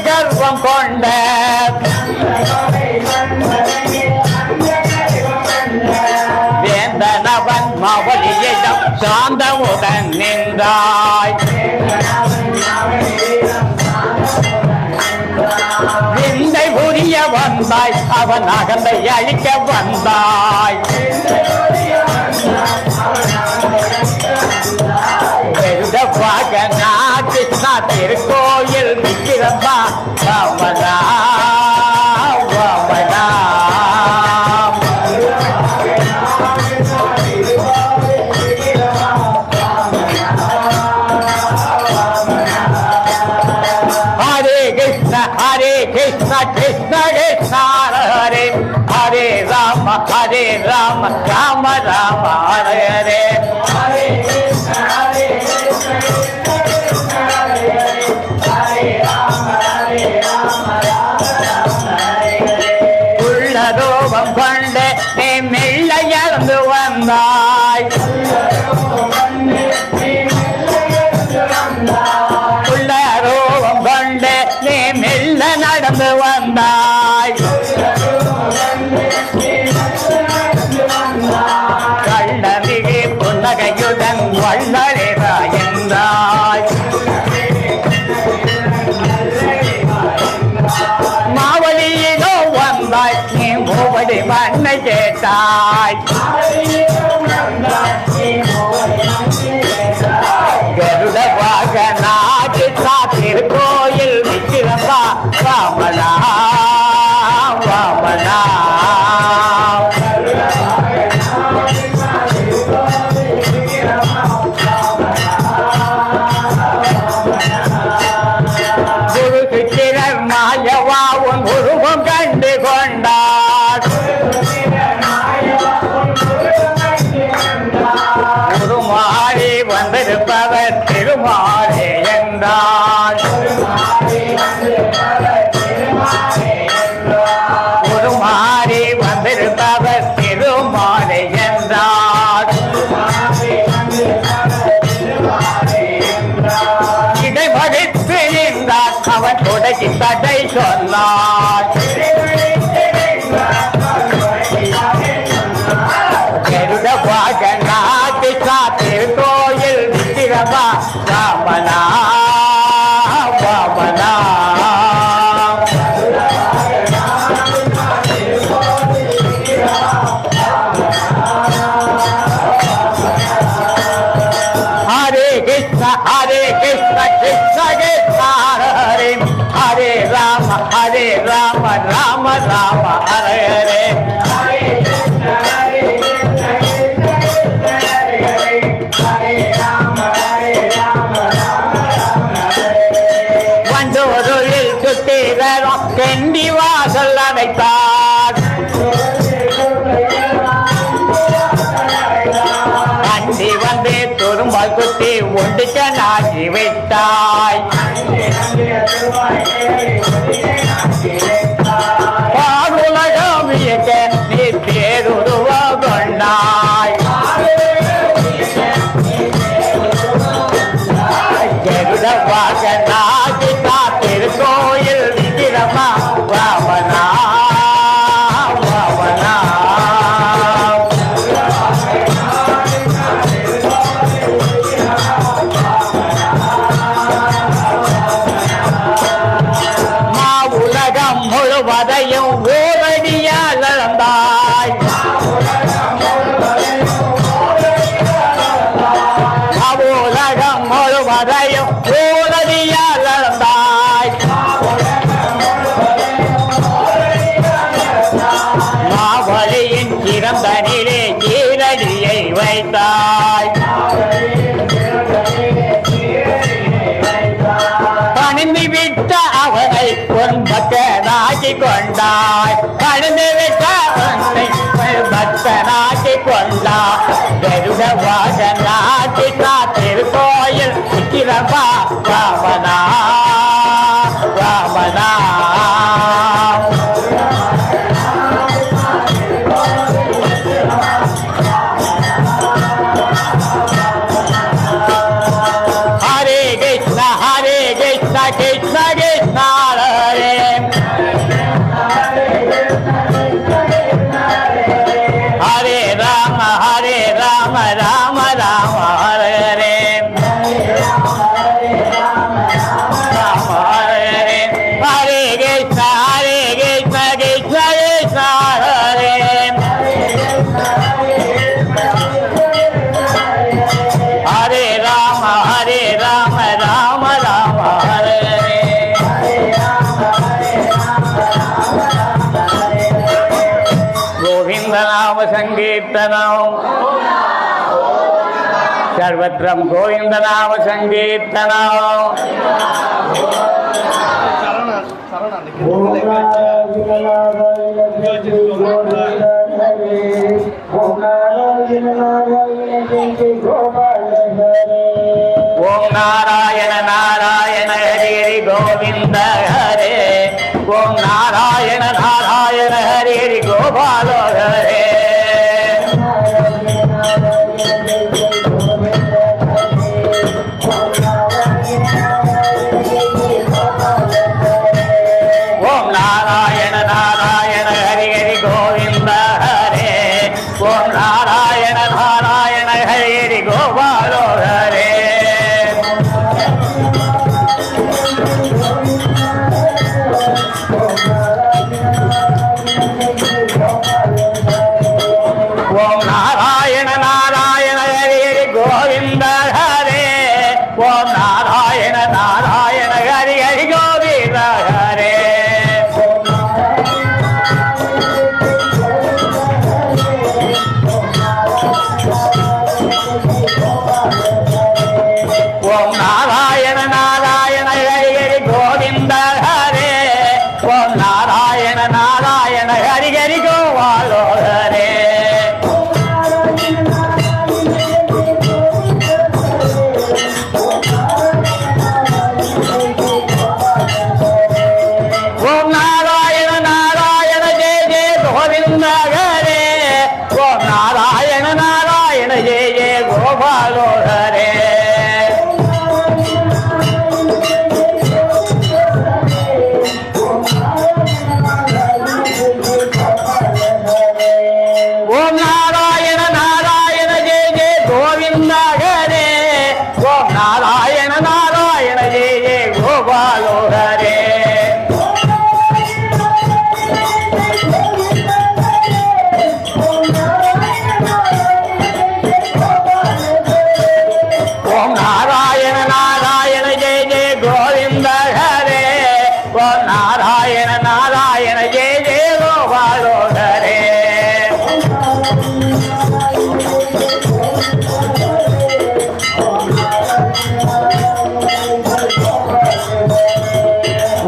கர்வம் கொண்ட வேந்தனவன் மாவலியிடம் சாந்தமுடன் நின்றாய். விந்தை புரிய வந்தாய், அவன் அகந்தை அழிக்க வந்தாய். கிருஷ்ணா திருக்கோயில் விக்கிரமா வாமனா வாமனா. ஹரே கிருஷ்ண கிருஷ்ண கிருஷ்ணா ஹரே ஹரே ராம ராம ராம ஹரே ஹரே. உள்ளரோபம் கொண்டு நீ மெல்ல இறந்து வந்தாய். உள்ளரோபம் கொண்டு நீ மெல்ல நடந்து வந்தாய். கள்ளமிகு புன்னகையுடன் வள்ளலேதா என்றாய். மாவலியிலோ வந்தாய், நீ மூவடி மண்ணை கேட்டாய். கருட வாகனா கிருஷ்ணா திருக்கோயில் விக்கிரமா வாமனா வாமனா. குரு சித்திரர் மாயவா உன் உருவம் கண்டு கொண்டார். உருமாறி வந்திருப்பவர் திருமாலே என்றார். உருமாறி வந்திருப்பவர் திருமாலே என்றார். இடை மடித்து நின்றார், அவன் தொடங்கி தடை சொன்னார். கருட வாகனா கிருஷ்ணா திருக்கோயில் விக்கிரமா வாமனா வாமனா. ஹரே கிருஷ்ண கிருஷ்ண கிருஷ்ணா ஹரே ஹரே ராம ராம ராம ஹரே ஹரே. வண்டோரில் சுத்திரம் கெண்டி வாசல் அடைத்தார். அண்டி வந்து துரும்பால் குத்தி ஒண்டிக்க நாகி விட்டாய். பாடுலகம் இயக்க நீ பேருருவம் கொண்டாய். கருட வாகனா கிருஷ்ணா திருக்கோயில் விக்கிரமா வாமனா வாமனா. மாவுலகம் முழுவதையும் ஓரடியால் அளந்தாய். மாவுலகம் முழுவதையும் ஓரடியால் அளந்தாய். மாவலியின் சிறந்தனிலே கீழடியை வைத்தாய். பணிந்து விட்ட அவனை உன் பக்தனாக்கி கொண்டாய். பணிந்து விட்ட அவனை பக்தனாக்கி கொண்டாய். கருட வாகனா கிருஷ்ணா திருக்கோயில் விக்கிரமா வாமனா வாமனா. ஹரே கிருஷ்ண கிருஷ்ணா संकीर्तनम् सर्वत्रं गोविंद नाम संकीर्तनम् ओम नारायण नारायण हरि हरि गोविंद हरे ओम नारायण नारायण हरि हरि गोपाल हरे ओम नारायण नारायण हरि हरि गोविंद हरे ओम नारायण नारायण हरि हरि गोपाल हरे ओम नारायण नारायण हरि हरि गोविंद हरे ओम नारायण नारायण हरि हरि गोविंद हरे ओम नारायण नारायण हरि हरि गोविंद हरे ओम नारायण नारायण हरि हरि गोपाल हरे ओम नारायण नारायण जय जय गोविंद हरे ओम नारायण नारायण जय जय गोपाल हरे ओम नारायण नारायण जय जय गोविंद हरे ओम नारायण नारायण जय जय गोपाल हरे ओम नारायण नारायण जय जय गोविंद हरे ओम नारायण नारायण जय जय गोपाल हरे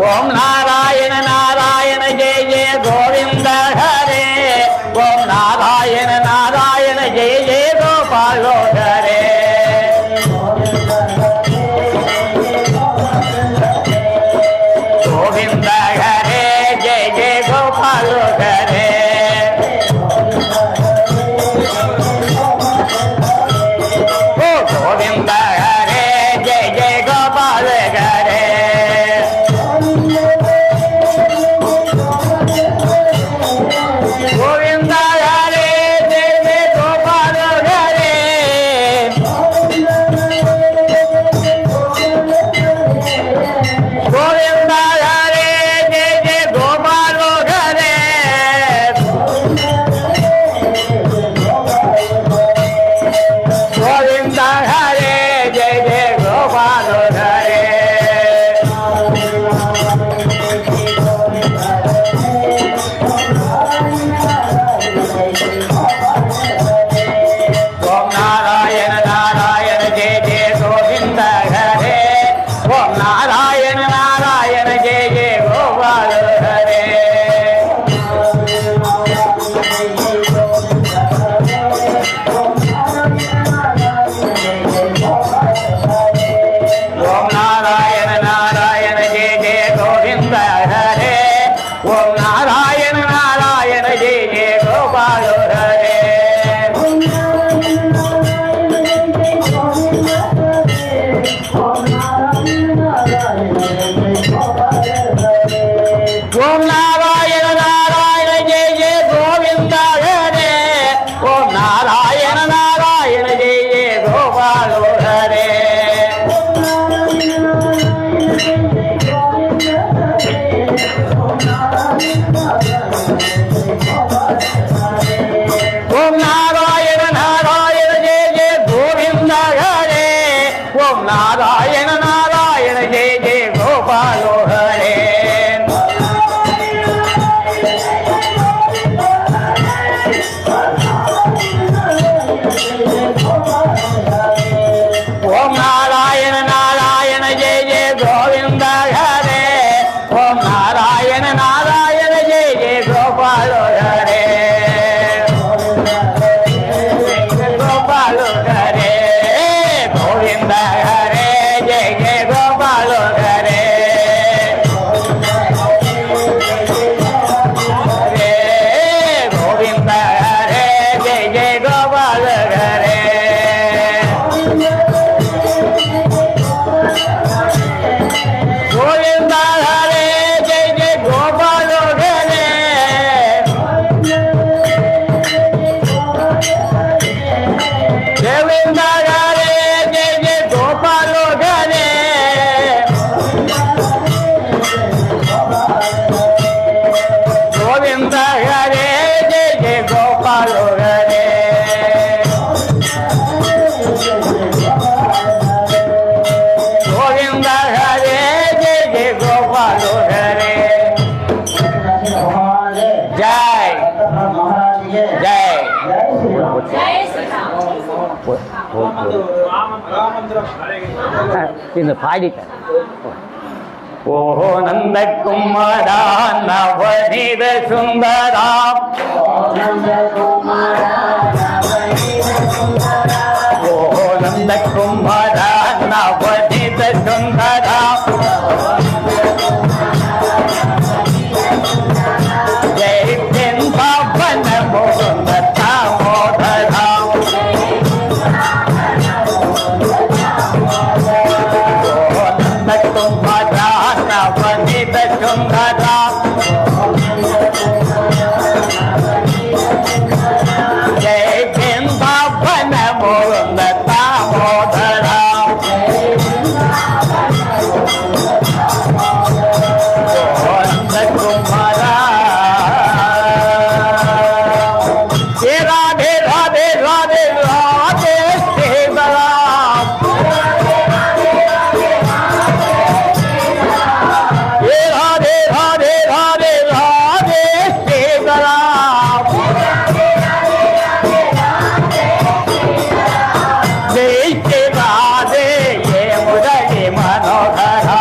ओम नारायण नारायण जय जय गोविंद हरे ओम नारायण नारायण जय जय गोपाल हरे गोविंद हरे जय जय गोपाल हरे ओ गोविंद हरे जय जय गोपाल हरे गोविंद हरे जय जय गोपाल हरे गोविंद हरे जय जय गोपाल हरे गोविंद हरे जय जय गोपाल हरे ओम नारायण नारायण जय जय गोविंद हरे ओम नारायण नारायण जय जय गोपाल हरे ओम नारायण नारायण जय जय गोविंद हरे ओम नारायण नारायण जय जय गोपाल हरे ओम नारायण नारायण जय जय गोविंद हरे ओम नारायण नारायण जय जय गोपाल हरे ओम नारायण नारायण जय जय गोविंद हरे ओम नारायण नारायण जय जय गोपाल हरे இந்த பாடிட்டேன். ஓஹோ நந்த குமாரா நவநீத சுந்தரா ஓஹோ நந்த குமாரா நவநீத சுந்தரா ஜெய் பிருந்தாவன முகுந்த தாமோதரா ஓஹோ நந்த குமாரா நவநீத சுந்தரா ஜெய் பிருந்தாவன முகுந்த தாமோதரா ஓஹோ நந்த குமாரா ராதே ராதே ராதே ராதே சேவரா ராதே ராதே ராதே ராதே சேவரா ஜெய் ஸ்ரீ ராதே ஏ முரளி மனோகரா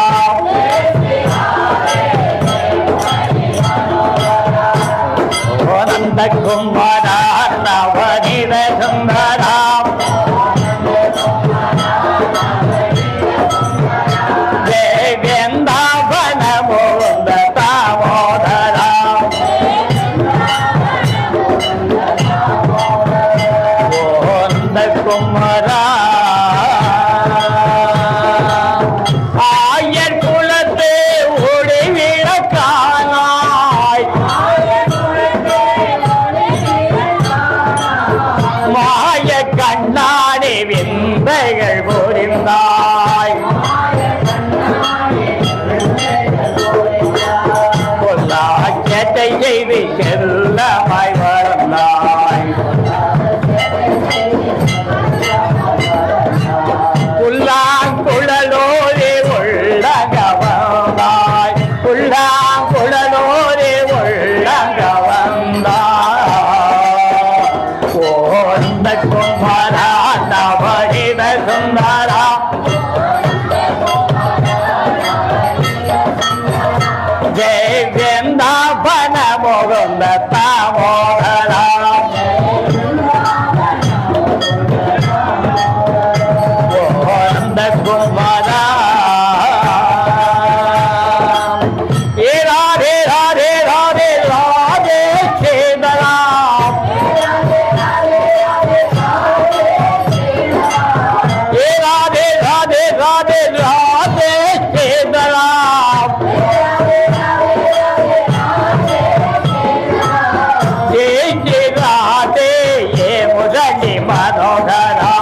ஓ நந்த குமாரா நவநீத சுந்தரா ஜெய் பிருந்தாவன முகுந்த தாமோதரா ஓ நந்த குமாரா ஆயர் குலத்து ஒளி விளக்கானாய் மாய கண்ணாடி விந்தைகள் புரிந்தாய் பொல்லாச்சத்தை செய்து செல்லமாய் வளர்ந்தாய் புல்லாங்குழலோரே உள்ளங்க வந்தாய் புல்லாங்குழலோரே உள்ளங்க வந்தாய் ஓ நந்த குமாரா நவநீத சுந்தரா ஜெய் பிருந்தாவன முகுந்த தாமோதரா ஓ நந்த குமாரா ராதே ராதே ராதே ராதே சேதரா ராதே ராதே ராதே ராதே சேதரா ஜெய் ஸ்ரீ ராதே ஏ முரளி மனோகரா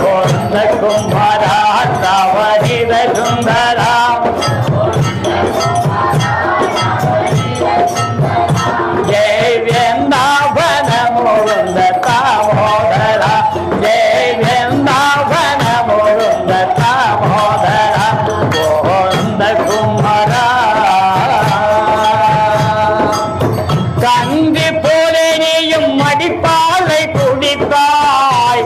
ஓ நந்த குமாரா நவநீத சுந்தரா ஜெய் பிருந்தாவன முகுந்த தாமோதரா ஜெய் பிருந்தாவன முகுந்த தாமோதரா ஓ நந்த குமாரா கந்தி போலே நீயும் மடிப்பாலை குடித்தாய்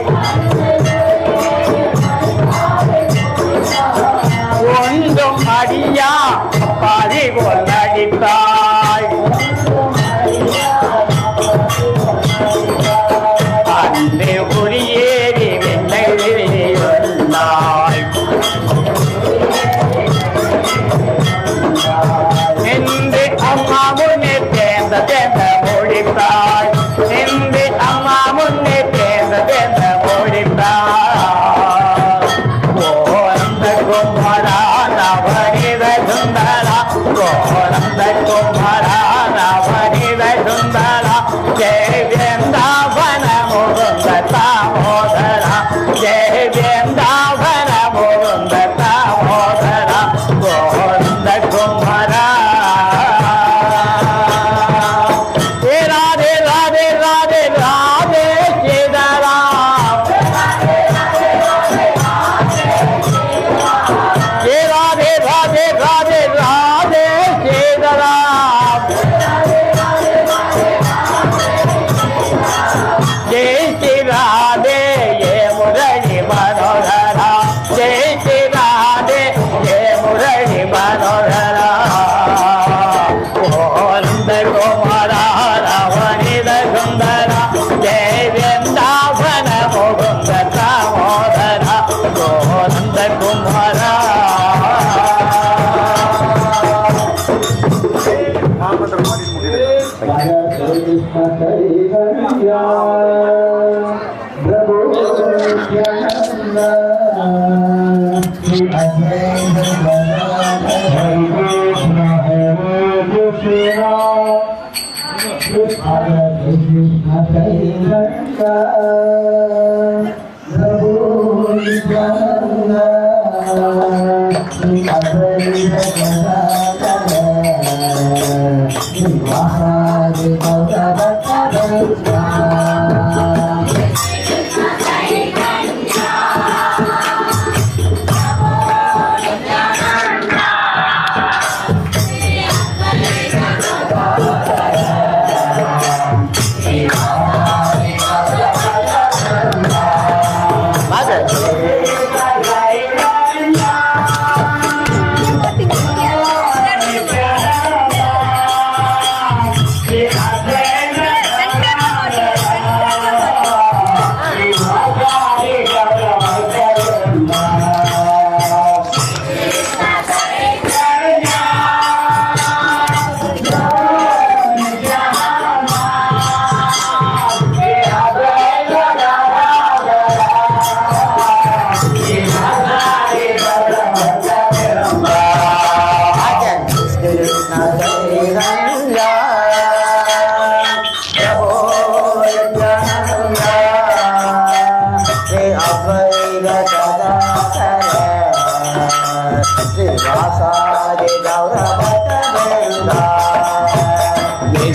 प्रभो नंद Kumara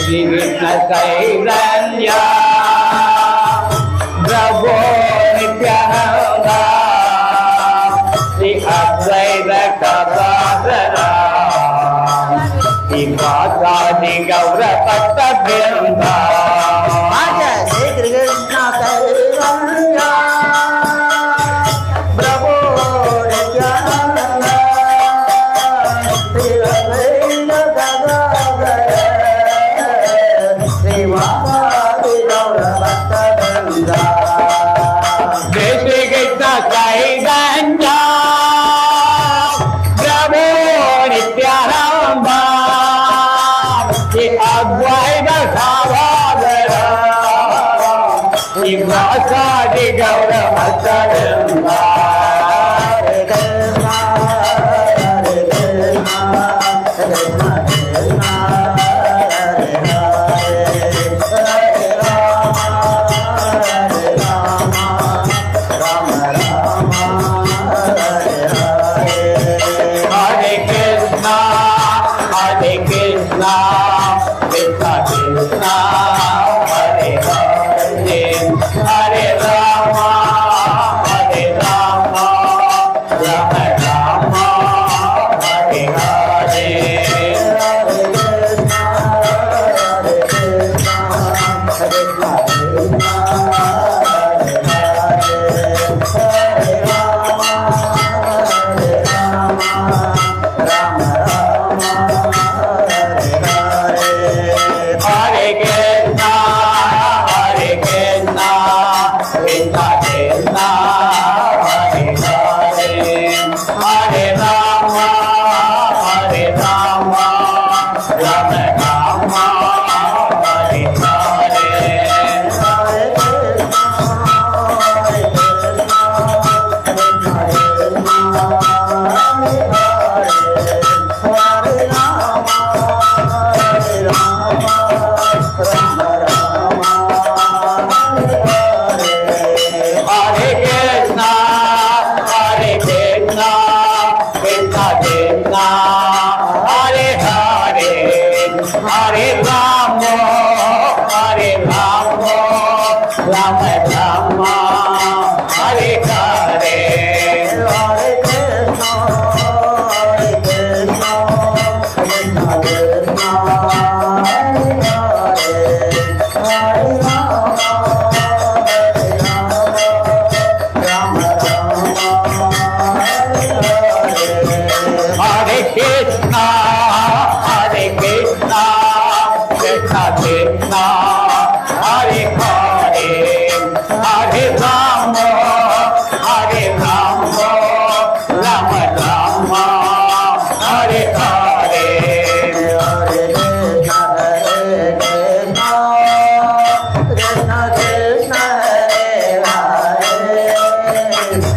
Shri Krishna Chaitanya Prabhu Nityananda Shri Advaita Gadadhara Shri Vasadi Gaura Bhakta Vrinda Shri Krishna Chaitanya Prabhu Nityananda Shri Advaita Gadadhara Advaita Gadadhara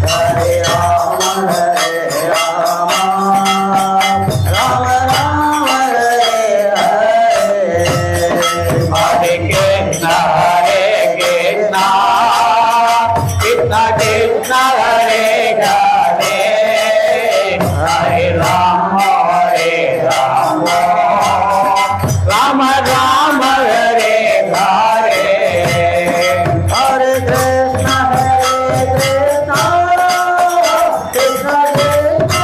Hare Rama, Rama Rama, Hare Hare. Hare Krishna, Krishna Krishna, Hare Hare, Hare Rama, Rama Rama, Hare Hare. Hare Krishna, Krishna Krishna,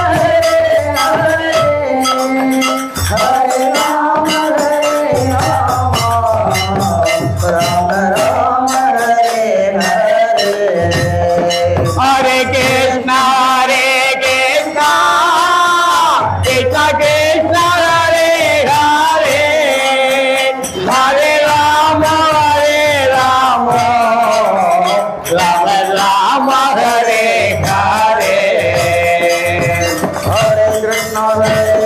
Hare Hare, Hare Rama, Rama Rama, Hare Hare. Hare Krishna, Krishna Krishna, Hare Hare, Hare Rama, Rama Rama, Hare Hare. Hare Krishna,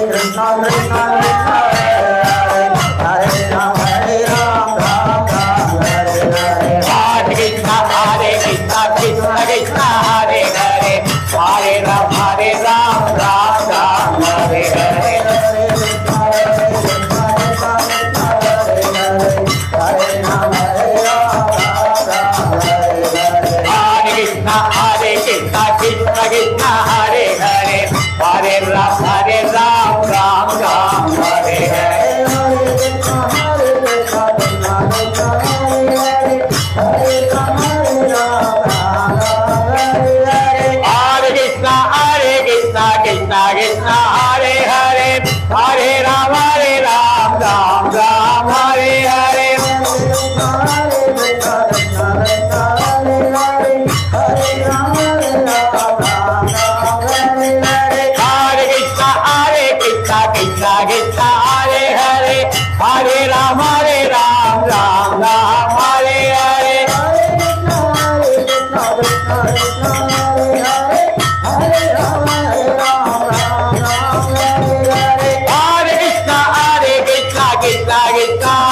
Krishna Krishna, Hare Ram, Ram Ram, Hare Hare. Hare Krishna, Krishna Krishna, Hare Hare, Hare Ram, Ram Ram, Hare Hare. Hare Krishna, Krishna Krishna, Hare Hare, Hare Ram, Ram Ram, Hare Hare. Hare Krishna, Krishna Krishna, Hare Hare, Hare Ram, Ram Ram, Hare Hare. Hare Krishna, Krishna Krishna, Hare Hare, Hare Ram, Ram Ram, Hare Hare. Hare Krishna, Krishna Krishna,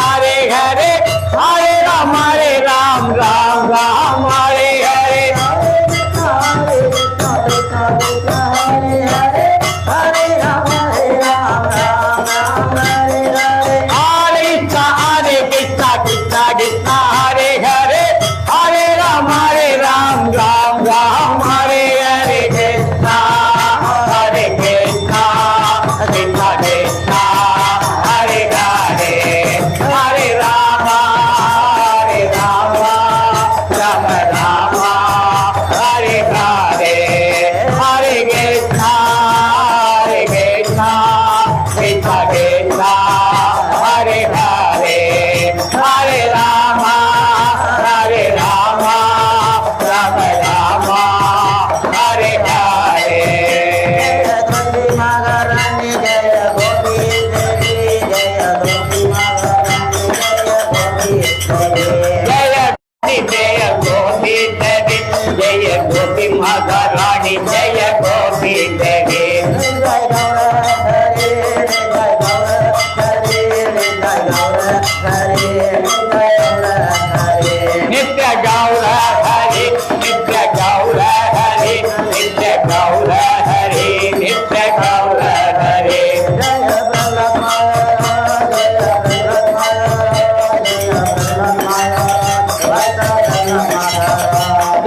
Hare Hare, Hare Ram, Ram Ram, Hare Hare. Hare Krishna, Krishna Krishna, Hare Hare, Hare Ram, Ram Ram, Hare Hare. Krishna, Krishna Krishna, Hare Hare, Hare Rama, Rama Rama, Hare Hare. Hare Krishna, Krishna Krishna, Hare Hare, Hare Rama, Rama Rama, Hare Hare. Jaya Gopi Devi, Jaya Gopi Maharani, Jaya Gopi Devi. Nitya Gaura Hari, Nitya Gaura Hari, Nitya Gaura Hari, Nitya Gaura Hari.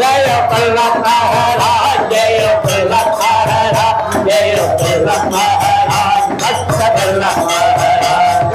Jaya Pallab Maharaj, Jaya Pallab Maharaj, Jaya Pallab Maharaj, Bhakta Pallab Maharaj.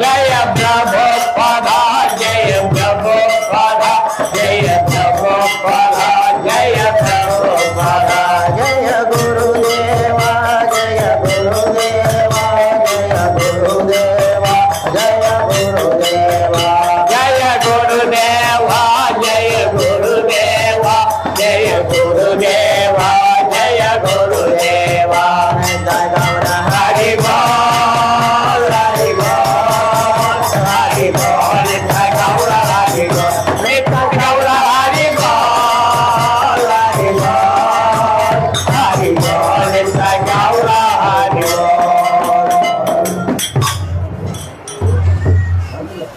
Jaya Prabhupada, Jaya Prabhupada, Jaya Prabhupada, Jaya Prabhupada. Jaya Gurudeva, Jaya Gurudeva, Jaya Gurudeva, Jaya Gurudeva. Jaya Gurudeva, Jaya Gurudeva.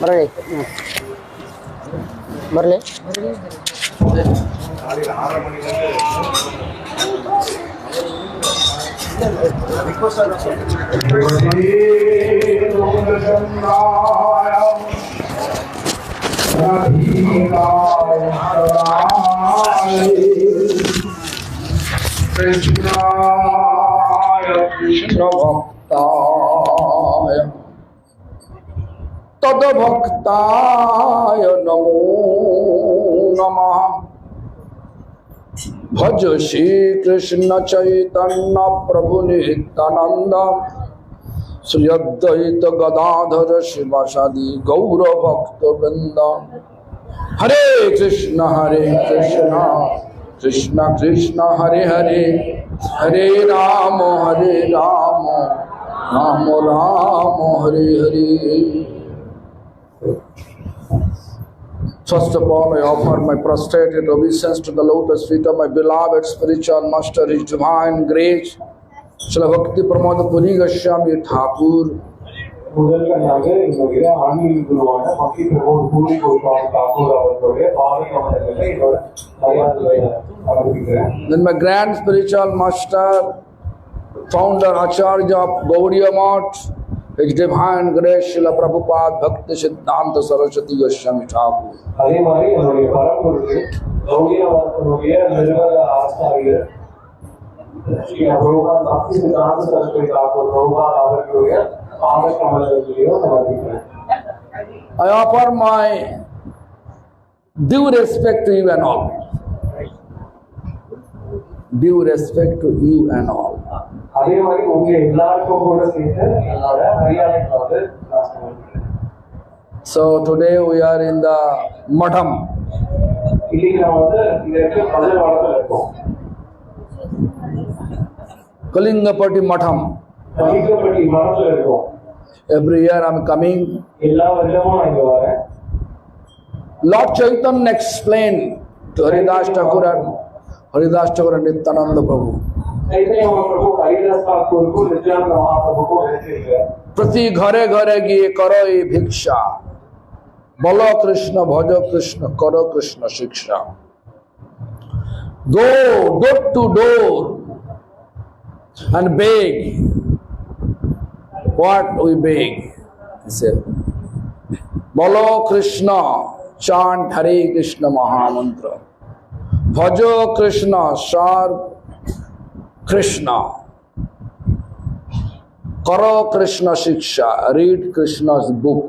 ಬರಲಿ ಬರಲಿ कृष्ण भक्ताय तद्भक्ताय नमो नमः। भज श्री कृष्ण चैतन्य प्रभु नित्यानंद श्री अद्वैत गदाधर शिवासादि गौर भक्त वृंद। हरे कृष्ण कृष्ण कृष्ण हरे हरे, हरे Ram Ram Ram Hare Hare. First of all, I offer my prostrated obeisance to the lotus feet of my beloved spiritual master, His divine grace, Srila Bhakti Pramod Puri Goswami Thakur. முதல் கண்ணாக என்னுடைய ஆன்மீக குருவான பக்தி பிரபோத் பூரி கோஸ்வாமி தாக்கூர் அவர்களுடைய பாதை கமலங்களை என்னோட மரியாதை சமர்ப்பிக்கிறேன். Then my grand spiritual master, founder Acharya of Gaudiya Math, His divine grace, Srila Prabhupada Bhakti Siddhanta Saraswati Goswami Thakur. அதே மாதிரி என்னுடைய பரம்பொருள் கௌடிய மதத்தினுடைய நிறுவன ஆச்சாரியர் ஸ்ரீ பிரபுபாத் பக்தி சித்தாந்த சரஸ்வதி தாக்கூர் பிரபுபாத் அவர்களுடைய பாதை கமலங்களையும் சமர்ப்பிக்கிறேன். I offer my due respect to you and all. Due respect to you and all. அதே மாதிரி உங்க எல்லாருக்கும் கூட சேர்த்து என்னோட மரியாதைக்கு வந்து நான் சமர்ப்பிக்கிறேன். So today we are in the Madham. இன்னைக்கு நம்ம வந்து இதற்கு பதில் வளர்த்துல இருக்கோம். Kalingapati Madham. கலிங்கப்பட்டி மரத்துல இருக்கோம். Every year I am coming. எல்லா வருடமும் நான் இங்க வரேன். Lord Chaitanya explained to Haridas Thakur and Nityananda Prabhu. Chaitanya Mahaprabhu Haridas Thakur को नित्यानंद महाप्रभु को भेजते हैं. प्रति घरे घरे गिए करो ये भिक्षा, बोलो कृष्ण भजो कृष्ण करो कृष्ण शिक्षा. Go door to door and beg. What we beg? He said, बोलो Krishna, chant Hare Krishna Mahamantra. Bhajo Krishna, serve Krishna. Karo Krishna Shiksha, read Krishna's book.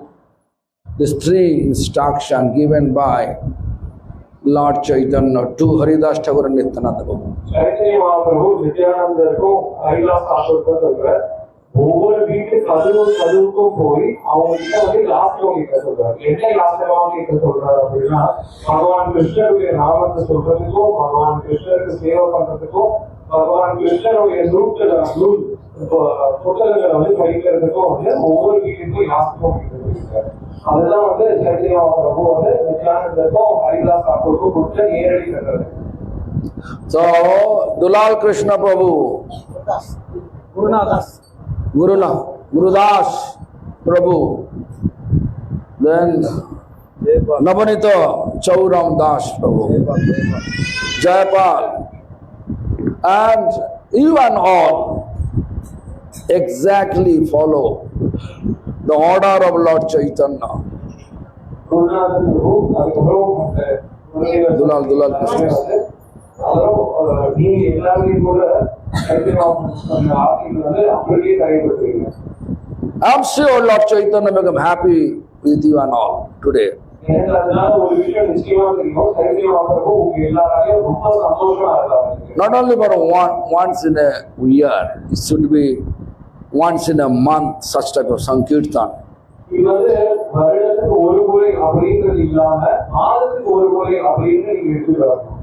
These three instructions given by Lord Chaitanya to Haridas Thakur and Nityananda Prabhu. Chaitanya Mahaprabhu नित्यानंदर को हरिदास ठाकुर को சொல்றார். ஒவ்வொரு வீட்டு கதவுக்கும் போய் அவங்க கிட்ட வந்து யாத்திரம் கேட்க சொல்றாரு. என்ன யாத்திரம் கேட்க சொல்றாரு அப்படின்னா, பகவான் கிருஷ்ணருடைய நாமத்தை சொல்றதுக்கும், பகவான் கிருஷ்ணருக்கு சேவை பண்றதுக்கும், பகவான் கிருஷ்ணருடைய புத்தகங்களை வந்து படிக்கிறதுக்கும் வந்து ஒவ்வொரு வீட்டுக்கும் யாத்திரம் கேட்க சொல்லியிருக்காரு. அதுதான் வந்து சைத்தன்ய மகாபிரபு வந்து நித்யானந்தருக்கும் ஹரிதாஸ் டாக்கூருக்கும் கொடுத்த நேரடி கட்டளை. So Dulal Krishna Prabhu, Gurudas Prabhu, then Navanita Chauram Das Prabhu, Jayapal, and you and all exactly follow the order of Lord Chaitanya. Dulal Krishna. நீங்க எல்லாரையும் கூட அப்படியே கைப்பற்றுவீங்க. I'm sure Lord Chaitanya become happy with you and all today. எனக்கு அதனால ஒரு விஷயம் நிச்சயமா தெரியும். சைத்தன்ய மகாபிரபு உங்க எல்லாரையும் ரொம்ப சந்தோஷமா இருக்காங்க. Not only for once in a year, it should be once in a month, such type of Sankirtan. இது வந்து வருடத்துக்கு ஒரு முறை அப்படின்றது இல்லாம மாதத்துக்கு ஒரு முறை அப்படின்னு நீங்க எடுத்துட்டு வரணும்.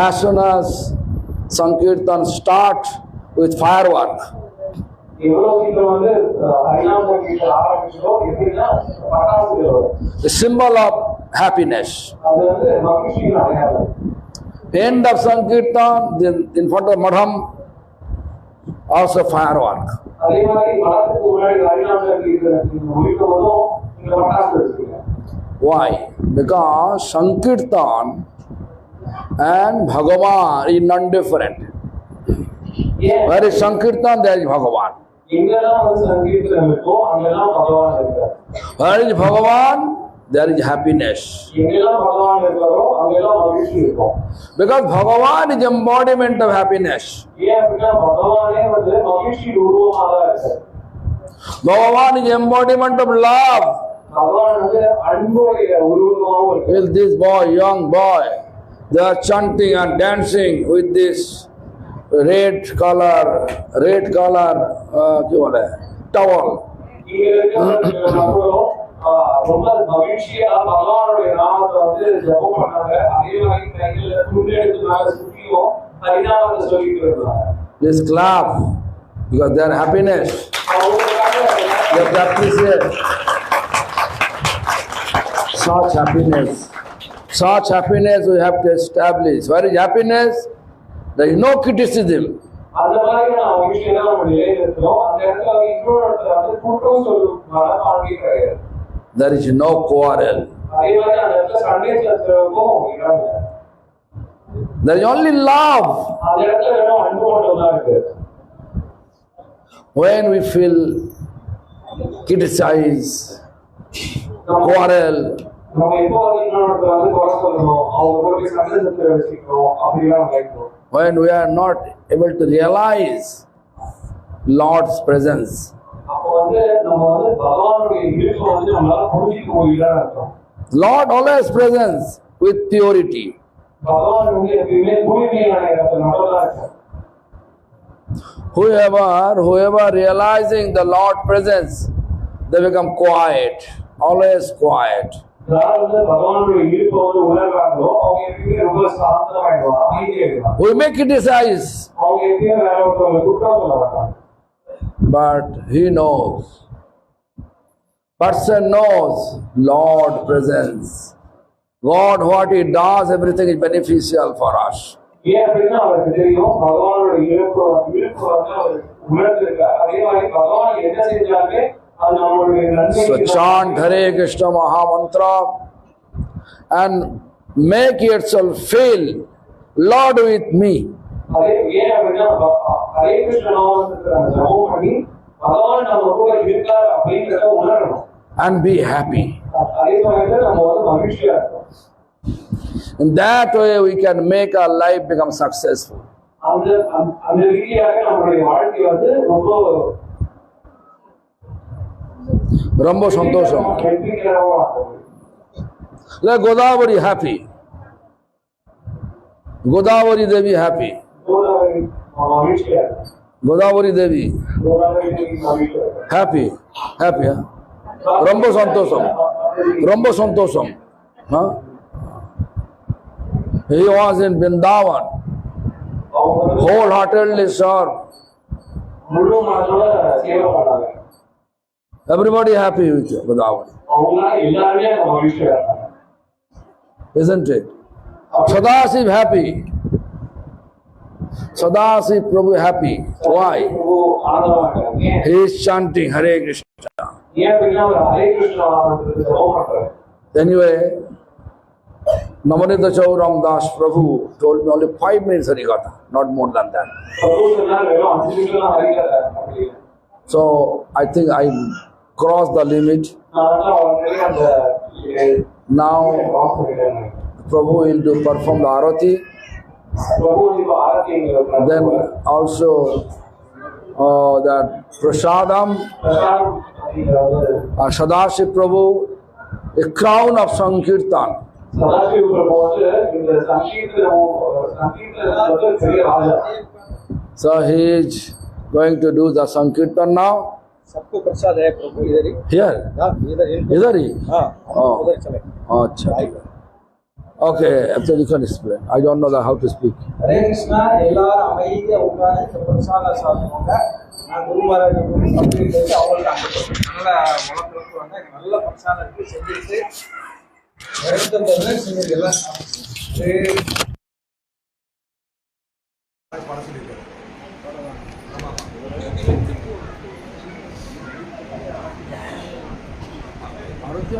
As soon as Sankirtan start with firework, எவ்வளவு சீக்கிரம் வந்து ஹரிநாம சங்கீதம் ஆரம்பிச்சதோ எப்படின்னா பட்டாசுகள் வரும். the symbol of happiness. அது வந்து மகிழ்ச்சியின் அடையாளம். End of Sankirtan, then in front of Madham, also firework. அதே மாதிரி மதத்துக்கு முன்னாடி ஹரிநாம சங்கீதம் முடிக்கும் போதும் Why? Because Sankirtan and Bhagavan is non-different. ஏன் Where is Sankirtan, there is Bhagavan. எங்கெல்லாம் வந்து சங்கீர்த்தனம் இருக்கோ அங்கெல்லாம் பகவான் இருக்கார். Where is Bhagavan, there is happiness. எங்கெல்லாம் பகவான் இருக்காரோ அங்கெல்லாம் மகிழ்ச்சி இருக்கும். Because Bhagavan is embodiment of happiness. ஏன் அப்படின்னா பகவானே வந்து மகிழ்ச்சி உருவமாக தான் இருக்கார். Bhagavan is embodiment of love. பகவான் வந்து அன்புடைய உருவமாகவும் இருக்கு. With this boy, young boy, they are chanting and dancing with this red color, क्या बोले, towel. இங்க இருக்கிறவங்களும் ரொம்ப மகிழ்ச்சியா பகவானுடைய நாமத்தை வந்து ஜபம் பண்ணாங்க. அதே மாதிரி கையில துண்டு எடுத்து மேல சுற்றியும் ஹரிநாமத்தை சொல்லிட்டு இருந்தாங்க. Please clap because they are happiness. They have to appreciate such happiness. Such happiness we have to establish. Where is happiness? There is no criticism. அந்த மாதிரியான மகிழ்ச்சியை தான் நம்ம நிலைநிறுத்தணும். அந்த இடத்துல இன்னொரு வந்து குற்றம் சொல்லும் மனப்பான்மை கிடையாது. There is no quarrel. அதே மாதிரி அந்த இடத்துல சண்டை சச்சரவுக்கும் இடம் இல்லை. There is only love. அந்த இடத்துல வெறும் அன்பு மட்டும் தான் இருக்கு. When we feel criticize, quarrel, நம்ம எப்போ வந்து இன்னொரு வந்து குறை சொல்லணும், அவங்க போய் சண்டை சச்சரவு வச்சுக்கணும் அப்படிலாம் நினைக்கணும். when we are not able to realize Lord's presence, அப்போ வந்து நம்ம வந்து பகவானுடைய இருப்பை வந்து நம்மளால புரிஞ்சிக்க முடியலன்னு அர்த்தம். Lord always presence with purity. பகவான் வந்து எப்பயுமே தூய்மையான இடத்துல மட்டும்தான் இருக்கார். Whoever realizing the Lord presence, they become quiet, always quiet. யார் வந்து பகவானுடைய இருப்பை வந்து உணர்றாங்களோ அவங்க எப்பயுமே ரொம்ப சாந்தமாயிடுவாங்க, அமைதியாயிடுவாங்க. We may criticize, அவங்க எப்பயுமே வேற ஒருத்தவங்க குற்றம் சொல்ல மாட்டாங்க. but he knows. Person knows Lord presence. God, what he does, everything is beneficial for us. ஏன் அப்படின்னா அவருக்கு தெரியும் பகவானுடைய இருப்பு வந்து அவர் உணர்ந்திருக்கார். அதே மாதிரி பகவான் என்ன செஞ்சாலுமே அது நம்மளுடைய So நன்மைக்கு chant Hare Krishna Maha Mantra and make yourself feel Lord with me. அதே ஏன் அப்படின்னா ஹரே கிருஷ்ண நாமத்துக்கு நம்ம ஜபம் பண்ணி பகவான் நம்ம கூட இருக்கார் அப்படிங்கிறத உணரணும். And be happy. அதே சமயத்துல நம்ம வந்து மகிழ்ச்சியா இருக்கோம். In that way we can make our life become successful. அந்த அந்த ரீதியாக நம்மளுடைய வாழ்க்கை வந்து ரொம்ப சந்தோஷம். வெற்றிகரமா இருக்கும். Let Godavari happy. Godavari Devi happy. Godavari மகிழ்ச்சியா இருக்கும். Godavari Devi கோதாவரி மகிழ்ச்சியா இருக்கும். happy. Happy. Huh? ரொம்ப சந்தோஷம். ரொம்ப சந்தோஷம். Huh? He was in Vrindavan. அவங்க வந்து Wholeheartedly served. முழு மனதோட சேவை பண்ணாங்க. Everybody happy with Godavari. அவங்க எல்லாருமே மகிழ்ச்சியா இருக்காங்க. Isn't it? Sadasiv happy. Sadasiv Prabhu happy. Why? பிரபு ஆனந்தமா இருக்காங்க. ஏன்? He is chanting Hare Krishna. ஏன் அப்படின்னா அவர் ஹரே கிருஷ்ணா நாமத்துக்கு ஜபம் பண்றாரு. Anyway, Namanita Chauram Das Prabhu told me only 5 minutes Harikatha, not more than that. பிரபு சொன்னார் வெறும் 5 நிமிஷம் தான் ஹரிகதை அப்படின்னு. So I think I crossed the limit. நான் வந்து ஆல்ரெடி அந்த Now பாஸ் பண்ணிட்டேன். Prabhu will do perform the Arati. பிரபு இப்போ ஆரத்திங்கிறது Then also that Prasadam, Sadashiv Prabhu, a crown of Sankirtan. Sadashiva பிரபு வந்து இந்த சங்கீர்த்தனத்துல பெரிய ராஜா. So he is going to do the Sankirtan now. सबको प्रसाद है प्रभु इधर ही Here? Idhar hi? हाँ Oh. उधर चले Acha. Okay, actually you can explain. I don't know how to speak. हरे कृष्णा எல்லாரும் அமைதியா உட்கார்ந்து பிரசாத சாப்பிடுவாங்க. நான் குரு மகாராஜ் அப்படி கேட்டு அவங்களுக்கு நல்ல உலகத்துக்கு வந்து நல்ல பிரசாதத்துக்கு செஞ்சுட்டு எடுத்துட்டு செஞ்சு எல்லாம் Arati